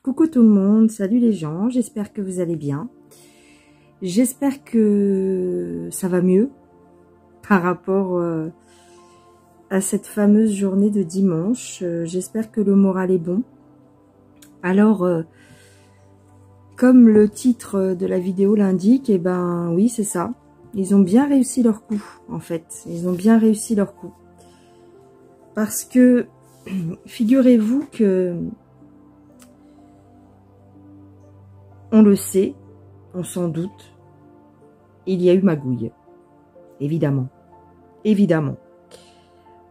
Coucou tout le monde, salut les gens, j'espère que vous allez bien. J'espère que ça va mieux par rapport à cette fameuse journée de dimanche. J'espère que le moral est bon. Alors, comme le titre de la vidéo l'indique, eh ben oui, c'est ça. Ils ont bien réussi leur coup, en fait. Ils ont bien réussi leur coup. Parce que, figurez-vous que on le sait, on s'en doute, il y a eu magouille. Évidemment. Évidemment.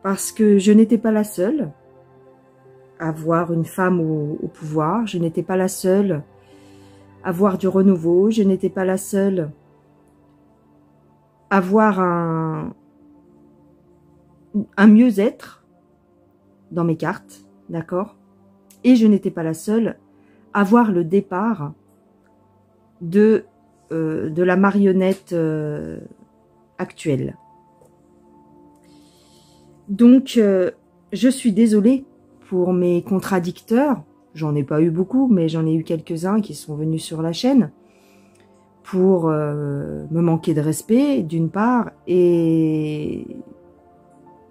Parce que je n'étais pas la seule à voir une femme au pouvoir. Je n'étais pas la seule à voir du renouveau. Je n'étais pas la seule à voir un mieux-être dans mes cartes. D'accord? Et je n'étais pas la seule à voir le départ de la marionnette actuelle. Donc, je suis désolée pour mes contradicteurs. J'en ai pas eu beaucoup, mais j'en ai eu quelques-uns qui sont venus sur la chaîne pour me manquer de respect, d'une part, et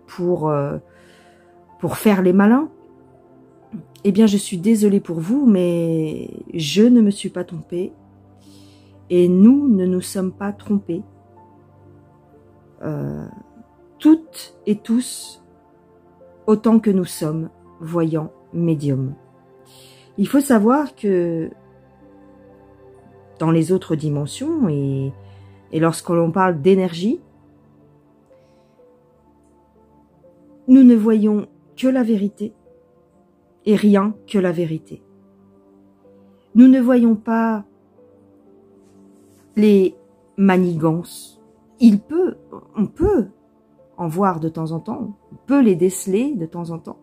pour faire les malins. Eh bien, je suis désolée pour vous, mais je ne me suis pas trompée. Et nous ne nous sommes pas trompés. Toutes et tous, autant que nous sommes voyants médiums. Il faut savoir que dans les autres dimensions, et lorsque l'on parle d'énergie, nous ne voyons que la vérité et rien que la vérité. Nous ne voyons pas les manigances. On peut en voir de temps en temps, on peut les déceler de temps en temps,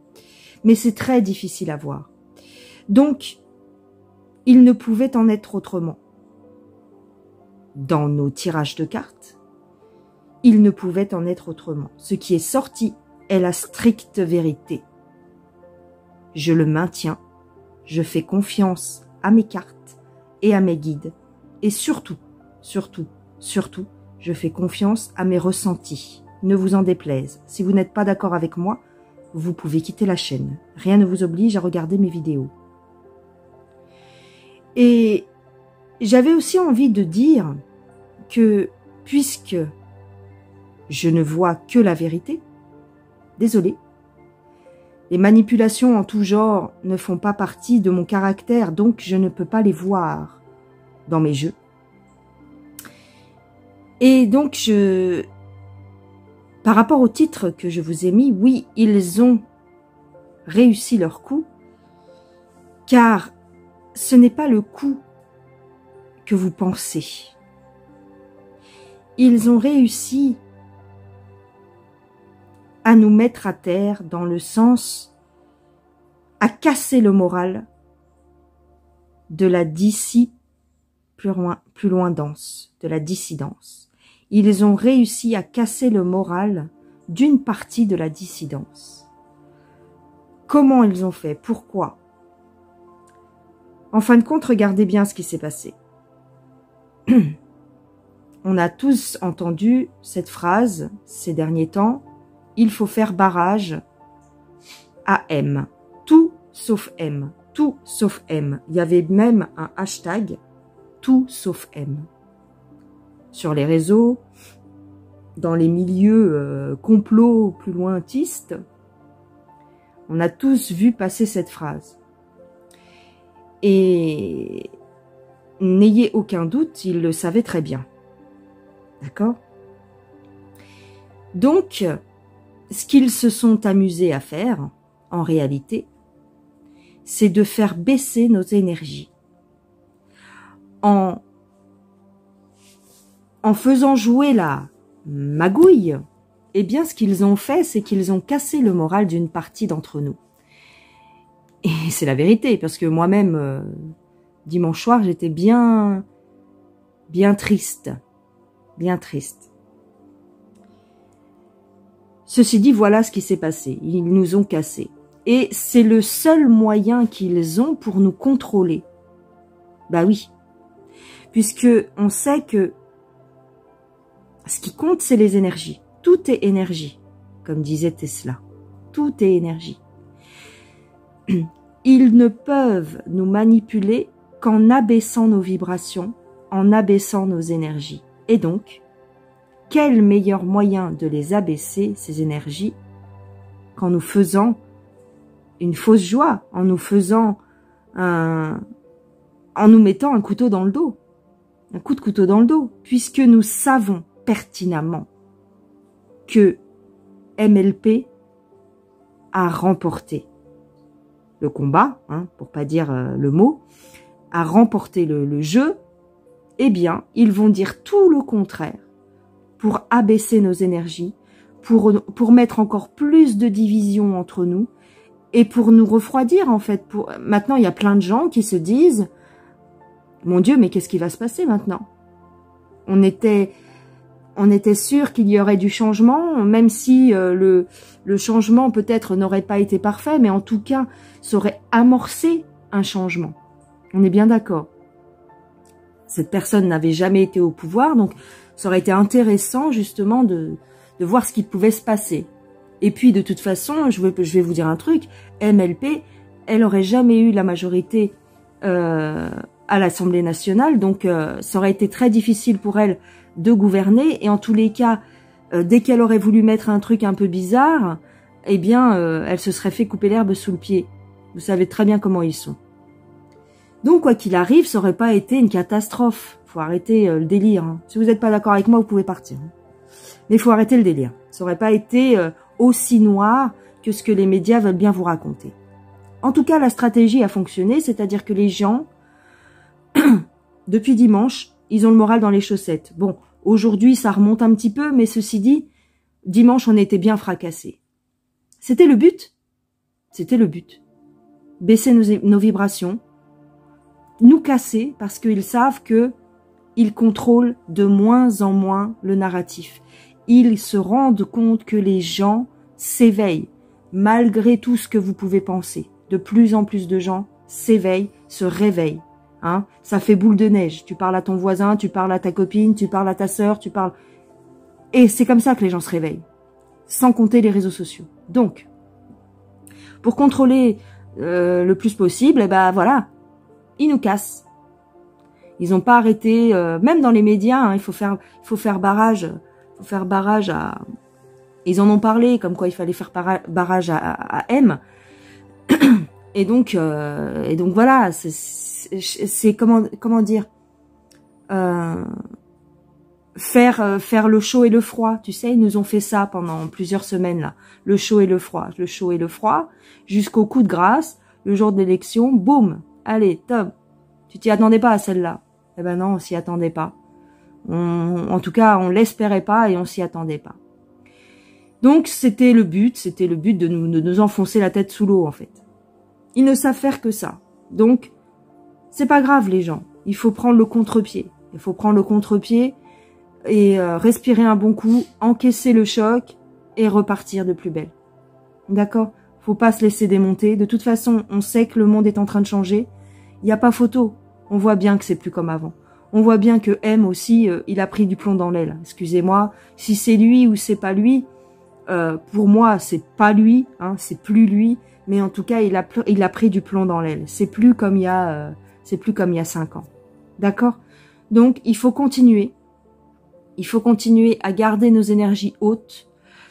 mais c'est très difficile à voir. Donc, il ne pouvait en être autrement. Dans nos tirages de cartes, il ne pouvait en être autrement. Ce qui est sorti est la stricte vérité. Je le maintiens, je fais confiance à mes cartes et à mes guides, et surtout, je fais confiance à mes ressentis. Ne vous en déplaise. Si vous n'êtes pas d'accord avec moi, vous pouvez quitter la chaîne. Rien ne vous oblige à regarder mes vidéos. Et j'avais aussi envie de dire que, puisque je ne vois que la vérité, désolé, les manipulations en tout genre ne font pas partie de mon caractère, donc je ne peux pas les voir dans mes jeux. Et donc, par rapport au titre que je vous ai mis, oui, ils ont réussi leur coup, car ce n'est pas le coup que vous pensez. Ils ont réussi à nous mettre à terre dans le sens à casser le moral de la plus loin dense, de la dissidence. Ils ont réussi à casser le moral d'une partie de la dissidence. Comment ils ont fait? Pourquoi? En fin de compte, regardez bien ce qui s'est passé. On a tous entendu cette phrase ces derniers temps. Il faut faire barrage à M. Tout sauf M. Tout sauf M. Il y avait même un hashtag tout sauf M. Sur les réseaux, dans les milieux complots plus lointistes, on a tous vu passer cette phrase. Et n'ayez aucun doute, ils le savaient très bien. D'accord? Donc, ce qu'ils se sont amusés à faire, en réalité, c'est de faire baisser nos énergies. En faisant jouer la magouille, eh bien, ce qu'ils ont fait, c'est qu'ils ont cassé le moral d'une partie d'entre nous. Et c'est la vérité, parce que moi-même, dimanche soir, j'étais bien triste. Bien triste. Ceci dit, voilà ce qui s'est passé. Ils nous ont cassés. Et c'est le seul moyen qu'ils ont pour nous contrôler. Bah oui. Puisque on sait que ce qui compte, c'est les énergies. Tout est énergie, comme disait Tesla. Tout est énergie. Ils ne peuvent nous manipuler qu'en abaissant nos vibrations, en abaissant nos énergies. Et donc, quel meilleur moyen de les abaisser, ces énergies, qu'en nous faisant une fausse joie, en nous mettant un couteau dans le dos, un coup de couteau dans le dos, puisque nous savons pertinemment que MLP a remporté le combat, pour pas dire le mot, a remporté le jeu, eh bien, ils vont dire tout le contraire pour abaisser nos énergies, pour mettre encore plus de division entre nous et pour nous refroidir, en fait. Maintenant, il y a plein de gens qui se disent « Mon Dieu, mais qu'est-ce qui va se passer maintenant ?» On était sûr qu'il y aurait du changement, même si le changement peut-être n'aurait pas été parfait, mais en tout cas, ça aurait amorcé un changement. On est bien d'accord. Cette personne n'avait jamais été au pouvoir, donc ça aurait été intéressant justement de voir ce qui pouvait se passer. Et puis de toute façon, je vais vous dire un truc, MLP, elle aurait jamais eu la majorité à l'Assemblée nationale, donc ça aurait été très difficile pour elle de gouverner, et en tous les cas, dès qu'elle aurait voulu mettre un truc un peu bizarre, eh bien, elle se serait fait couper l'herbe sous le pied. Vous savez très bien comment ils sont. Donc, quoi qu'il arrive, ça aurait pas été une catastrophe. Faut arrêter le délire. Si vous n'êtes pas d'accord avec moi, vous pouvez partir. Mais il faut arrêter le délire. Ça aurait pas été aussi noir que ce que les médias veulent bien vous raconter. En tout cas, la stratégie a fonctionné, c'est-à-dire que les gens, depuis dimanche, ils ont le moral dans les chaussettes. Bon, aujourd'hui, ça remonte un petit peu, mais ceci dit, dimanche, on était bien fracassés. C'était le but. C'était le but. Baisser nos vibrations, nous casser, parce qu'ils savent que ils contrôlent de moins en moins le narratif. Ils se rendent compte que les gens s'éveillent, malgré tout ce que vous pouvez penser. De plus en plus de gens s'éveillent, se réveillent. Ça fait boule de neige. Tu parles à ton voisin, tu parles à ta copine, tu parles à ta sœur, tu parles... Et c'est comme ça que les gens se réveillent. Sans compter les réseaux sociaux. Donc, pour contrôler le plus possible, eh ben voilà, ils nous cassent. Ils n'ont pas arrêté, même dans les médias, il faut faire barrage. Faut faire barrage à... Ils en ont parlé, comme quoi il fallait faire barrage à M. Et donc voilà, c'est comment dire, faire le chaud et le froid. Tu sais, ils nous ont fait ça pendant plusieurs semaines là, le chaud et le froid, jusqu'au coup de grâce, le jour de l'élection, boum, allez, top. Tu t'y attendais pas à celle-là? Eh ben non, on s'y attendait pas. En tout cas, on l'espérait pas et on s'y attendait pas. Donc c'était le but de nous enfoncer la tête sous l'eau en fait. Ils ne savent faire que ça. Donc c'est pas grave les gens. Il faut prendre le contre-pied. Il faut prendre le contre-pied et respirer un bon coup, encaisser le choc et repartir de plus belle. D'accord? Faut pas se laisser démonter. De toute façon, on sait que le monde est en train de changer. Il n'y a pas photo. On voit bien que c'est plus comme avant. On voit bien que M aussi, il a pris du plomb dans l'aile. Excusez-moi, si c'est lui ou c'est pas lui, pour moi, c'est pas lui, c'est plus lui. Mais en tout cas, il a pris du plomb dans l'aile. C'est plus comme il y a 5 ans. D'accord? Donc, il faut continuer. Il faut continuer à garder nos énergies hautes.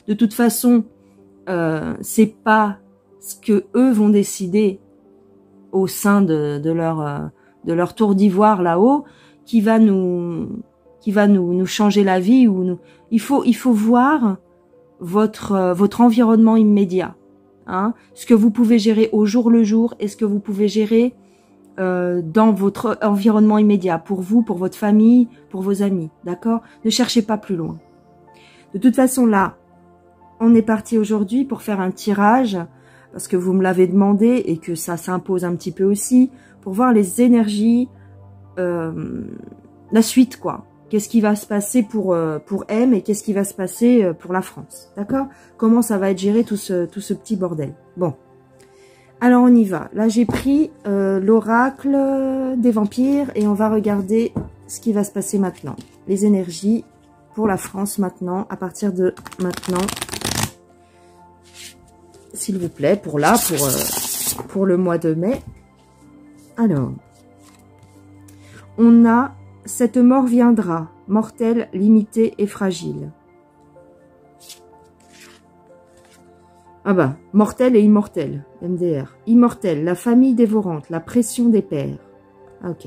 De toute façon, c'est pas ce que eux vont décider au sein de leur tour d'ivoire là-haut qui va nous changer la vie ou il faut voir votre environnement immédiat, ce que vous pouvez gérer au jour le jour et ce que vous pouvez gérer dans votre environnement immédiat, pour vous, pour votre famille, pour vos amis, d'accord? Ne cherchez pas plus loin. De toute façon, là, on est parti aujourd'hui pour faire un tirage, parce que vous me l'avez demandé et que ça s'impose un petit peu aussi, pour voir les énergies, la suite, quoi. Qu'est-ce qui va se passer pour M et qu'est-ce qui va se passer pour la France, d'accord? Comment ça va être géré tout ce petit bordel. Bon, Alors, on y va. Là, j'ai pris l'oracle des vampires et on va regarder ce qui va se passer maintenant. Les énergies pour la France maintenant, à partir de maintenant. S'il vous plaît, pour là, pour le mois de mai. Alors, on a « Cette mort viendra, mortelle, limitée et fragile ». Ah bah, mortel et immortel, MDR. Immortel, la famille dévorante, la pression des pères. Ah, ok.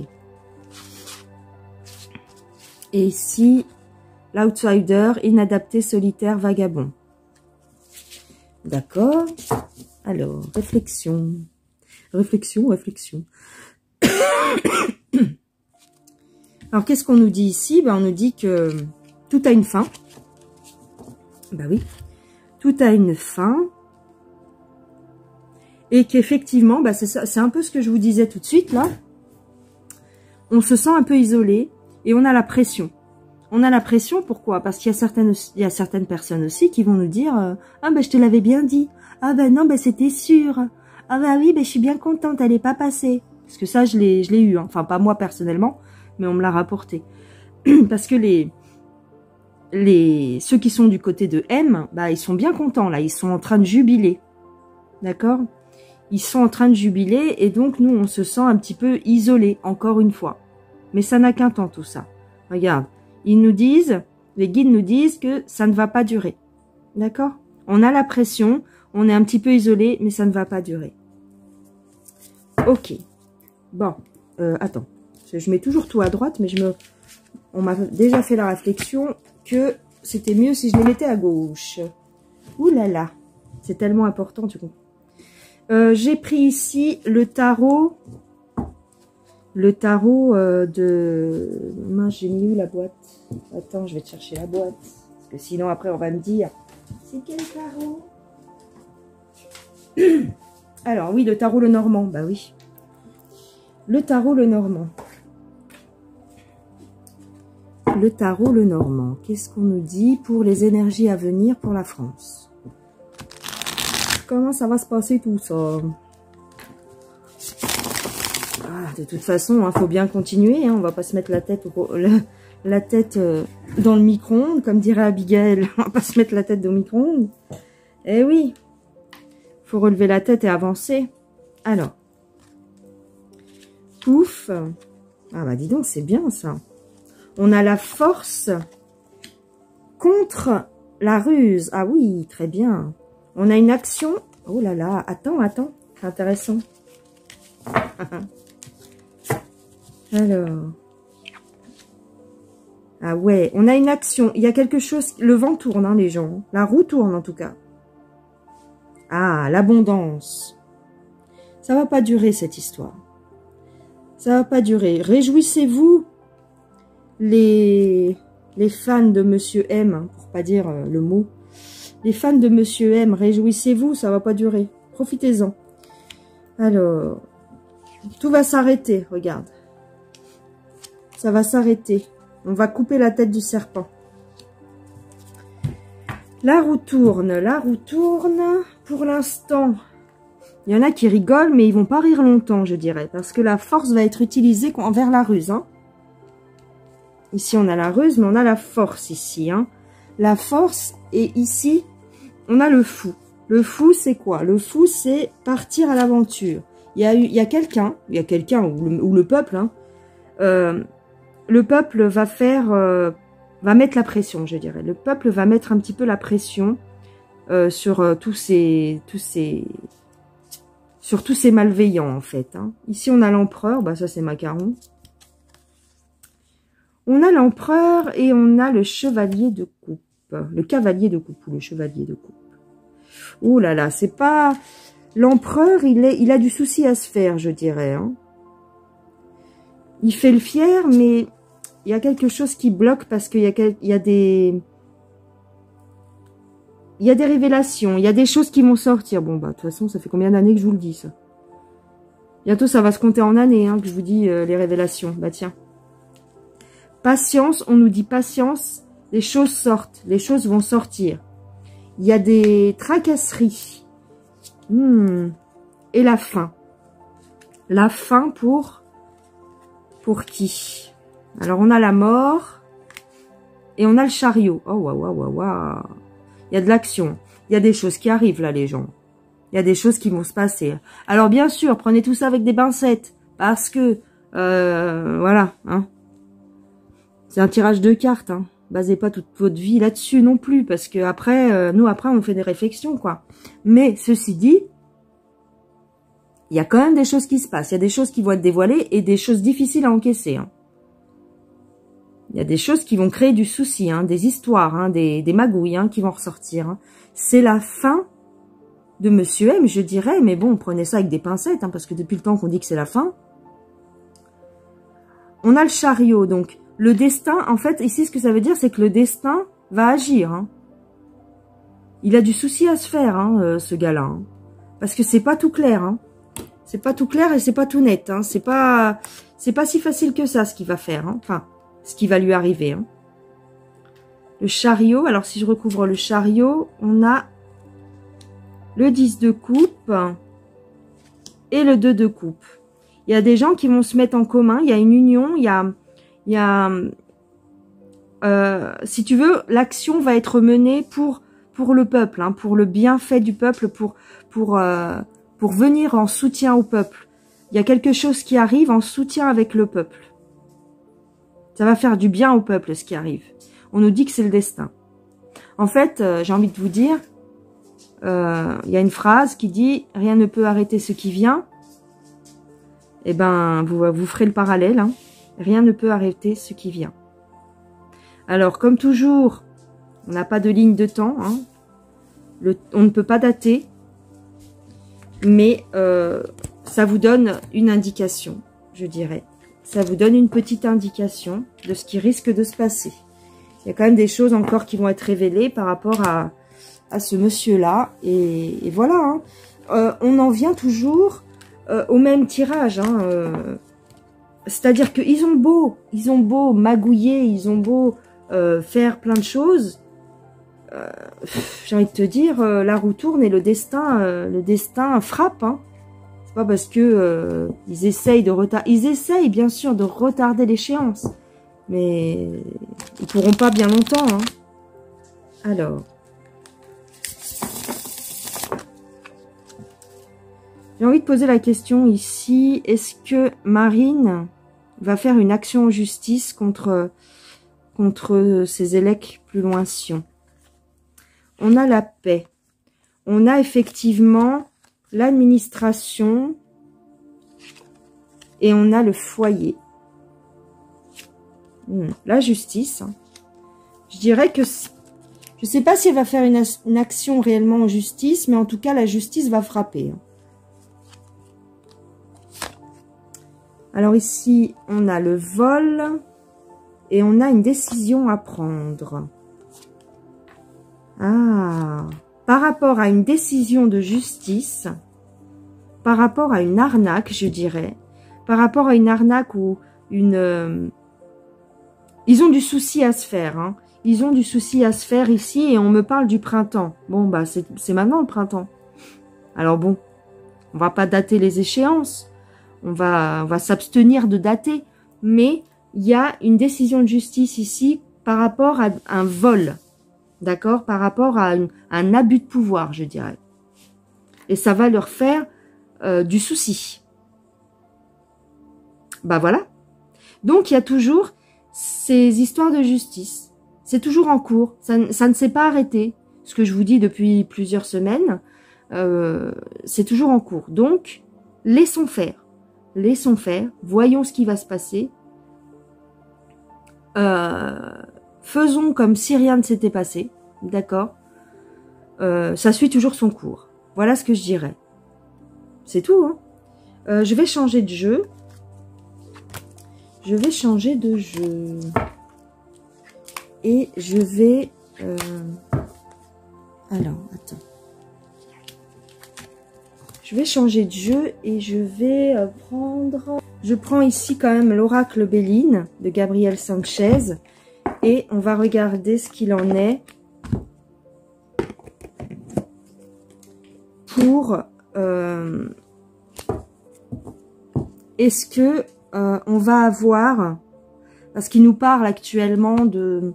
Et ici, l'outsider, inadapté, solitaire, vagabond. D'accord. Alors, réflexion. Réflexion. Alors, qu'est-ce qu'on nous dit ici? Ben, on nous dit que tout a une fin. Ben oui. Tout a une fin. Et qu'effectivement, ben c'est un peu ce que je vous disais tout de suite, là. On se sent un peu isolé et on a la pression. On a la pression, pourquoi? Parce qu'il y a certaines personnes aussi qui vont nous dire ah ben je te l'avais bien dit. Ah ben non, ben c'était sûr. Ah ben oui, ben je suis bien contente, elle n'est pas passée. Parce que ça, je l'ai eu. Hein. Enfin, pas moi personnellement, mais on me l'a rapporté. Parce que ceux qui sont du côté de M, bah, ils sont bien contents, là. Ils sont en train de jubiler. D'accord? Ils sont en train de jubiler et donc, nous, on se sent un petit peu isolés, encore une fois. Mais ça n'a qu'un temps, tout ça. Regarde. Ils nous disent, les guides nous disent que ça ne va pas durer. D'accord? On a la pression, on est un petit peu isolé, mais ça ne va pas durer. Ok. Bon, attends. Je mets toujours tout à droite, mais on m'a déjà fait la réflexion que c'était mieux si je les mettais à gauche. Ouh là là. C'est tellement important, tu comprends. J'ai pris ici le tarot. Le tarot de... Mince, j'ai mis où la boîte? Attends, je vais te chercher la boîte. Parce que sinon, après, on va me dire... C'est quel tarot? Alors, oui, le tarot le Normand. Bah oui. Le tarot le Normand. Le tarot le Normand. Qu'est-ce qu'on nous dit pour les énergies à venir pour la France? Comment ça va se passer tout ça? De toute façon, il faut bien continuer. Hein, on va pas se mettre la tête dans le micro-ondes, comme dirait Abigail. On va pas se mettre la tête dans le micro-ondes. Eh oui, faut relever la tête et avancer. Alors, pouf. Ah bah dis donc, c'est bien ça. On a la force contre la ruse. Ah oui, très bien. On a une action. Oh là là, attends, c'est intéressant. Alors, ah ouais, on a une action, il y a quelque chose, le vent tourne, hein, les gens, la roue tourne en tout cas. Ah, l'abondance. Ça va pas durer cette histoire. Ça va pas durer. Réjouissez-vous, les fans de Monsieur M, hein, pour pas dire le mot. Les fans de Monsieur M, réjouissez-vous, ça va pas durer. Profitez-en. Alors, tout va s'arrêter, regarde. Ça va s'arrêter. On va couper la tête du serpent. La roue tourne, la roue tourne. Pour l'instant, il y en a qui rigolent, mais ils vont pas rire longtemps, je dirais. Parce que la force va être utilisée envers la ruse. Hein. Ici, on a la ruse, mais on a la force ici. Hein. La force, et ici, on a le fou. Le fou, c'est quoi? Le fou, c'est partir à l'aventure. Il y a quelqu'un, ou le peuple, hein, le peuple va mettre la pression, je dirais. Le peuple va mettre un petit peu la pression sur tous ces malveillants, en fait. Hein. Ici, on a l'empereur. Bah, ça, c'est Macaron. On a l'empereur et on a le chevalier de coupe. Le cavalier de coupe ou le chevalier de coupe. Oh là là, c'est pas... L'empereur, il a du souci à se faire, je dirais. Hein. Il fait le fier, mais il y a quelque chose qui bloque parce qu'il y a des révélations, il y a des choses qui vont sortir. Bon, bah, de toute façon, ça fait combien d'années que je vous le dis, ça? Bientôt, ça va se compter en années, hein, que je vous dis les révélations. Bah, tiens. Patience, on nous dit patience, les choses sortent, les choses vont sortir. Il y a des tracasseries. et la fin. La fin pour qui? Alors, on a la mort et on a le chariot. Oh, waouh, waouh, waouh, waouh. Il y a de l'action. Il y a des choses qui arrivent là, les gens. Il y a des choses qui vont se passer. Alors, bien sûr, prenez tout ça avec des pincettes. Parce que, voilà, hein. C'est un tirage de cartes, hein. Basez pas toute votre vie là-dessus non plus. Parce que après, nous, après, on fait des réflexions, quoi. Mais, ceci dit, il y a quand même des choses qui se passent. Il y a des choses qui vont être dévoilées et des choses difficiles à encaisser, hein. Il y a des choses qui vont créer du souci, hein, des histoires, hein, des magouilles, hein, qui vont ressortir, hein. C'est la fin de Monsieur M, je dirais, mais bon, prenez ça avec des pincettes, hein, parce que depuis le temps qu'on dit que c'est la fin. On a le chariot, donc le destin, en fait, ici, ce que ça veut dire, c'est que le destin va agir, hein. Il a du souci à se faire, hein, ce gars-là, hein, parce que c'est pas tout clair, hein. C'est pas tout clair et c'est pas tout net, hein. C'est pas si facile que ça, ce qu'il va faire, hein. Enfin, ce qui va lui arriver, hein. Le chariot, alors si je recouvre le chariot, on a le 10 de coupe et le 2 de coupe. Il y a des gens qui vont se mettre en commun, il y a une union, il y a si tu veux, l'action va être menée pour le peuple, hein, pour le bienfait du peuple, pour venir en soutien au peuple. Il y a quelque chose qui arrive en soutien avec le peuple. Ça va faire du bien au peuple, ce qui arrive. On nous dit que c'est le destin. En fait, j'ai envie de vous dire, il y a une phrase qui dit « Rien ne peut arrêter ce qui vient ». Eh ben, vous ferez le parallèle, hein. Rien ne peut arrêter ce qui vient. Alors, comme toujours, on n'a pas de ligne de temps, hein. On ne peut pas dater, mais ça vous donne une indication, je dirais. Ça vous donne une petite indication de ce qui risque de se passer. Il y a quand même des choses encore qui vont être révélées par rapport à ce monsieur-là. Et voilà, hein. On en vient toujours au même tirage, hein. C'est-à-dire qu'ils ont beau magouiller, ils ont beau faire plein de choses. J'ai envie de te dire, la roue tourne et le destin frappe, hein. C'est pas parce que ils essayent bien sûr de retarder l'échéance, mais ils pourront pas bien longtemps, hein. Alors, j'ai envie de poser la question ici, est-ce que Marine va faire une action en justice contre ces élèves plus loin Sion? On a la paix. On a effectivement l'administration et on a le foyer. La justice. Je dirais que je ne sais pas si elle va faire une action réellement en justice, mais en tout cas la justice va frapper. Alors ici, on a le vol et on a une décision à prendre. Ah, par rapport à une décision de justice, par rapport à une arnaque, je dirais, par rapport à une arnaque ou une... ils ont du souci à se faire, hein. Ils ont du souci à se faire ici et on me parle du printemps. Bon, bah c'est maintenant le printemps. Alors bon, on va pas dater les échéances, on va s'abstenir de dater, mais il y a une décision de justice ici par rapport à un vol. D'accord? Par rapport à un abus de pouvoir, je dirais. Et ça va leur faire du souci. Bah voilà. Donc, il y a toujours ces histoires de justice. C'est toujours en cours. Ça ne s'est pas arrêté. Ce que je vous dis depuis plusieurs semaines, c'est toujours en cours. Donc, laissons faire. Laissons faire. Voyons ce qui va se passer. Faisons comme si rien ne s'était passé, d'accord? Ça suit toujours son cours. Voilà ce que je dirais. C'est tout, hein. Je vais changer de jeu. Je vais changer de jeu. Et je vais... Alors, attends. Je vais changer de jeu et je vais prendre... Je prends ici quand même l'oracle Béline de Gabriel Sanchez. Et on va regarder ce qu'il en est pour est-ce que on va avoir, parce qu'il nous parle actuellement de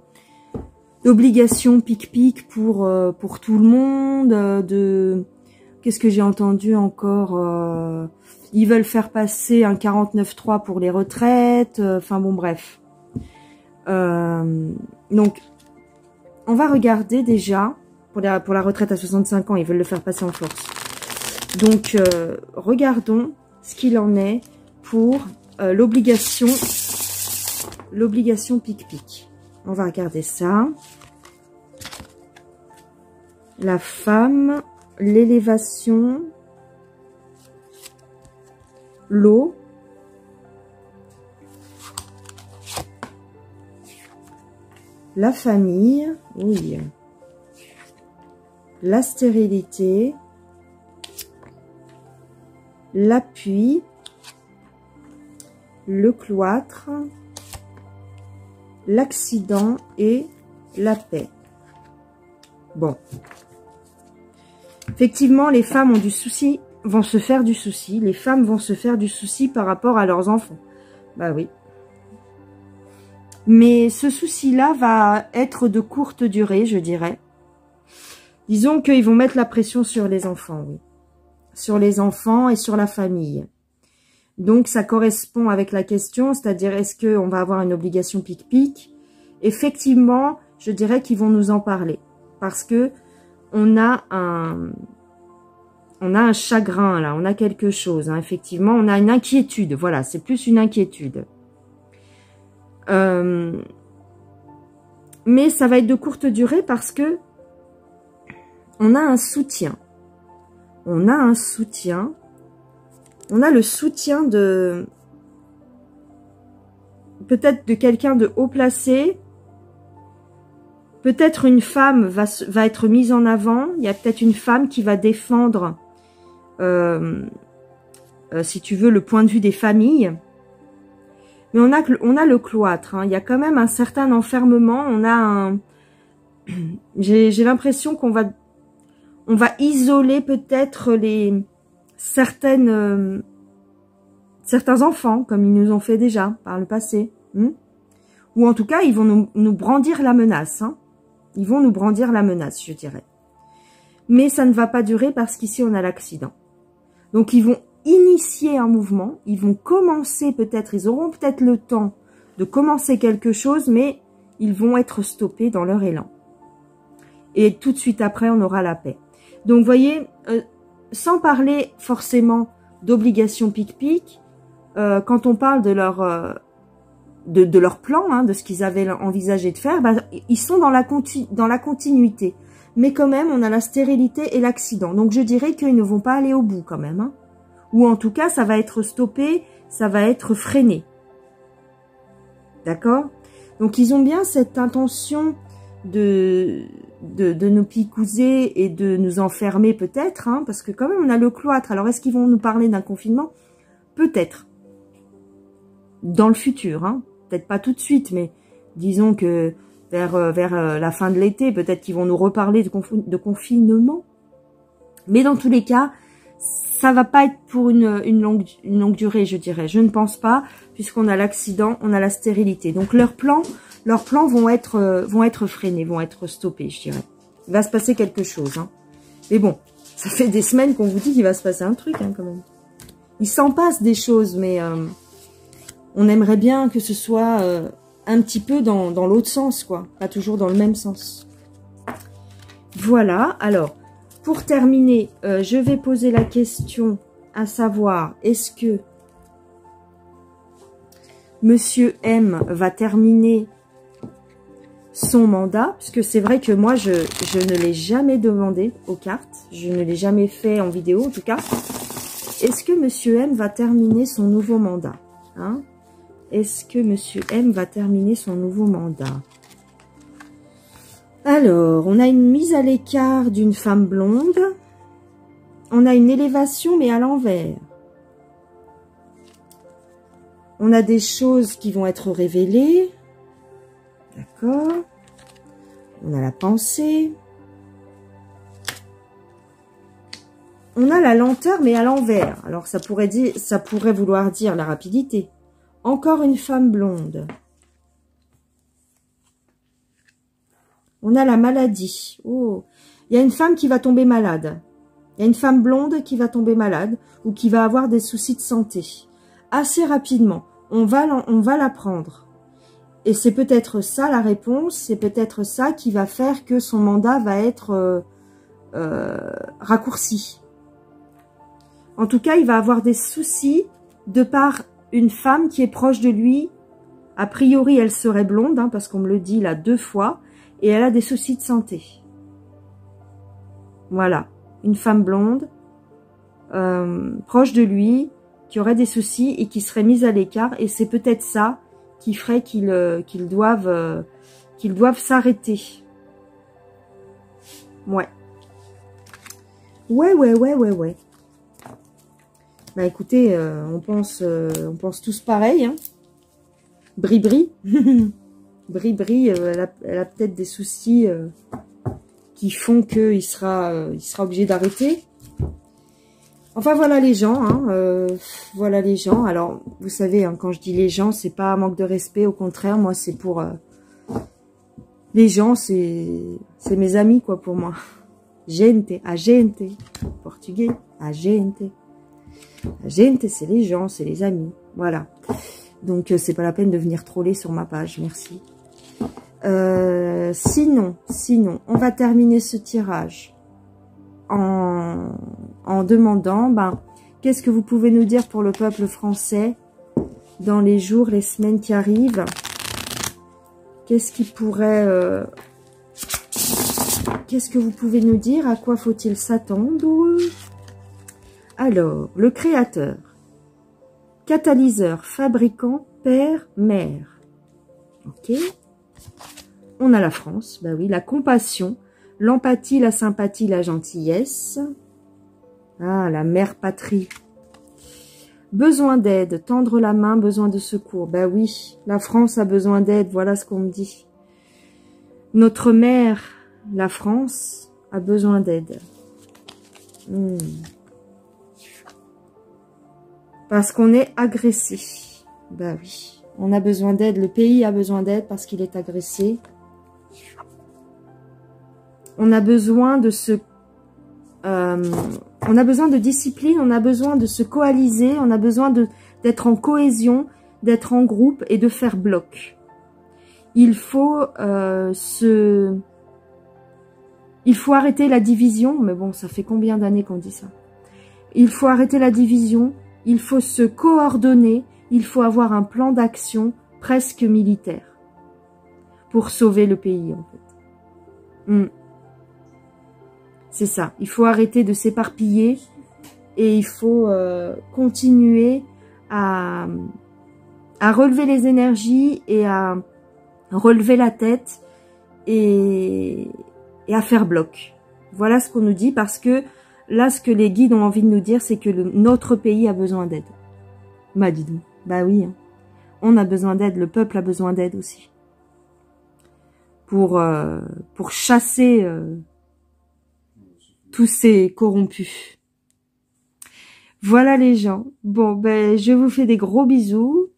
d'obligations pic-pic pour tout le monde, qu'est-ce que j'ai entendu encore, ils veulent faire passer un 49.3 pour les retraites, enfin bon bref. Donc on va regarder déjà pour la retraite à 65 ans, ils veulent le faire passer en force. Donc regardons ce qu'il en est pour l'obligation pic-pic. On va regarder ça. La femme, l'élévation, l'eau, la famille, oui, la stérilité, l'appui, le cloître, l'accident et la paix. Bon. Effectivement, les femmes ont du souci, vont se faire du souci. Les femmes vont se faire du souci par rapport à leurs enfants. Bah oui. Mais ce souci-là va être de courte durée, je dirais. Disons qu'ils vont mettre la pression sur les enfants, oui. Sur les enfants et sur la famille. Donc, ça correspond avec la question, c'est-à-dire, est-ce qu'on va avoir une obligation pic-pic? Effectivement, je dirais qu'ils vont nous en parler. Parce que on a un chagrin, là, on a quelque chose, hein, effectivement, on a une inquiétude, voilà, c'est plus une inquiétude. Mais ça va être de courte durée parce que on a un soutien. On a un soutien. On a le soutien de... peut-être de quelqu'un de haut placé. Peut-être une femme va être mise en avant. Il y a peut-être une femme qui va défendre, si tu veux, le point de vue des familles. Mais on a le cloître. Hein. Il y a quand même un certain enfermement. On a un... J'ai l'impression qu'on va isoler peut-être certains enfants, comme ils nous ont fait déjà par le passé. Ou en tout cas, ils vont nous brandir la menace. Hein. Ils vont nous brandir la menace, je dirais. Mais ça ne va pas durer parce qu'ici, on a l'accident. Donc, ils vont initier un mouvement. Ils vont commencer peut-être, ils auront peut-être le temps de commencer quelque chose, mais ils vont être stoppés dans leur élan. Et tout de suite après, on aura la paix. Donc, vous voyez, sans parler forcément d'obligation pic-pic, quand on parle de leur plan, hein, de ce qu'ils avaient envisagé de faire, bah, ils sont dans la continuité. Mais quand même, on a la stérilité et l'accident. Donc, je dirais qu'ils ne vont pas aller au bout quand même. Hein. Ou en tout cas, ça va être stoppé, ça va être freiné. D'accord? Donc, ils ont bien cette intention de nous picouser et de nous enfermer peut-être, hein, parce que quand même, on a le cloître. Alors, est-ce qu'ils vont nous parler d'un confinement? Peut-être. Dans le futur, hein. Peut-être pas tout de suite, mais disons que vers la fin de l'été, peut-être qu'ils vont nous reparler de confinement. Mais dans tous les cas, ça va pas être pour une longue durée, je dirais. Je ne pense pas, puisqu'on a l'accident, on a la stérilité. Donc leurs plans vont être freinés, vont être stoppés, je dirais. Il va se passer quelque chose. Hein. Mais bon, ça fait des semaines qu'on vous dit qu'il va se passer un truc, hein, quand même. Il s'en passe des choses, mais on aimerait bien que ce soit un petit peu dans l'autre sens, quoi. Pas toujours dans le même sens. Voilà, alors... Pour terminer, je vais poser la question à savoir, est-ce que Monsieur M va terminer son mandat? Parce que c'est vrai que moi, je ne l'ai jamais demandé aux cartes. Je ne l'ai jamais fait en vidéo, en tout cas. Est-ce que Monsieur M va terminer son nouveau mandat, hein? Est-ce que Monsieur M va terminer son nouveau mandat? Alors, on a une mise à l'écart d'une femme blonde. On a une élévation, mais à l'envers. On a des choses qui vont être révélées. D'accord. On a la pensée. On a la lenteur, mais à l'envers. Alors, ça pourrait vouloir dire la rapidité. Encore une femme blonde. On a la maladie. Oh, il y a une femme qui va tomber malade. Il y a une femme blonde qui va tomber malade ou qui va avoir des soucis de santé. Assez rapidement, on va la prendre. Et c'est peut-être ça la réponse, c'est peut-être ça qui va faire que son mandat va être raccourci. En tout cas, il va avoir des soucis de par une femme qui est proche de lui. A priori, elle serait blonde, hein, parce qu'on me le dit là 2 fois, et elle a des soucis de santé. Voilà, une femme blonde, proche de lui, qui aurait des soucis et qui serait mise à l'écart, et c'est peut-être ça qui ferait qu'ils doivent s'arrêter. Ouais. Ouais. Bah écoutez, on pense tous pareil, hein. Bri-bri. Bri-bri, elle a peut-être des soucis qui font qu'il sera obligé d'arrêter. Enfin, voilà les gens, hein, voilà les gens. Alors, vous savez, hein, quand je dis les gens, c'est pas un manque de respect, au contraire, moi, c'est pour... les gens, c'est mes amis, quoi, pour moi. Gente, a gente, portugais, a gente. A gente, c'est les gens, c'est les amis, voilà. Donc, c'est pas la peine de venir troller sur ma page, merci. Sinon, on va terminer ce tirage en demandant, qu'est-ce que vous pouvez nous dire pour le peuple français dans les jours, les semaines qui arrivent? Qu'est-ce qui pourrait... qu'est-ce que vous pouvez nous dire? À quoi faut-il s'attendre? Alors, le créateur, catalyseur, fabricant, père, mère. Ok. On a la France, bah oui, la compassion, l'empathie, la sympathie, la gentillesse. Ah, la mère patrie. Besoin d'aide, tendre la main, besoin de secours. Ben oui, la France a besoin d'aide, voilà ce qu'on me dit. Notre mère, la France, a besoin d'aide. Parce qu'on est agressé. Ben oui, on a besoin d'aide, le pays a besoin d'aide parce qu'il est agressé. On a besoin de se... on a besoin de discipline, on a besoin de se coaliser, on a besoin d'être en cohésion, d'être en groupe et de faire bloc. Il faut arrêter la division, mais bon, ça fait combien d'années qu'on dit ça? Il faut arrêter la division, il faut se coordonner, il faut avoir un plan d'action presque militaire pour sauver le pays, en fait. C'est ça, il faut arrêter de s'éparpiller et il faut continuer à relever les énergies et à relever la tête et à faire bloc. Voilà ce qu'on nous dit parce que là, ce que les guides ont envie de nous dire, c'est que notre pays a besoin d'aide. Bah dis donc, bah oui, hein. On a besoin d'aide, le peuple a besoin d'aide aussi. Pour chasser... tous ces corrompus. Voilà les gens. Bon, ben je vous fais des gros bisous.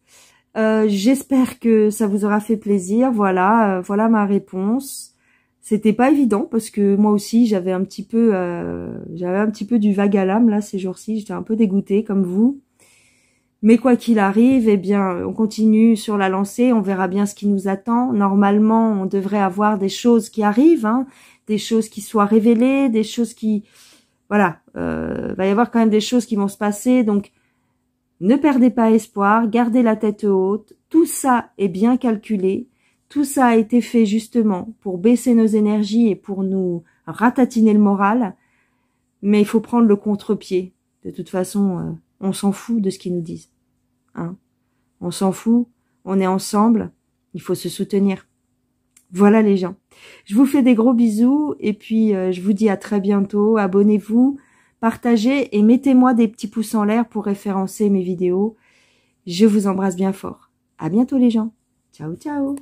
J'espère que ça vous aura fait plaisir. Voilà, voilà ma réponse. C'était pas évident parce que moi aussi j'avais un petit peu du vague à l'âme là ces jours-ci. J'étais un peu dégoûtée comme vous. Mais quoi qu'il arrive, eh bien, on continue sur la lancée. On verra bien ce qui nous attend. Normalement, on devrait avoir des choses qui arrivent, hein. Des choses qui soient révélées, des choses qui... Voilà, va y avoir quand même des choses qui vont se passer, donc ne perdez pas espoir, gardez la tête haute, tout ça est bien calculé, tout ça a été fait justement pour baisser nos énergies et pour nous ratatiner le moral, mais il faut prendre le contre-pied. De toute façon, on s'en fout de ce qu'ils nous disent. Hein, on s'en fout, on est ensemble, il faut se soutenir. Voilà les gens. Je vous fais des gros bisous et puis je vous dis à très bientôt. Abonnez-vous, partagez et mettez-moi des petits pouces en l'air pour référencer mes vidéos. Je vous embrasse bien fort. À bientôt les gens. Ciao, ciao.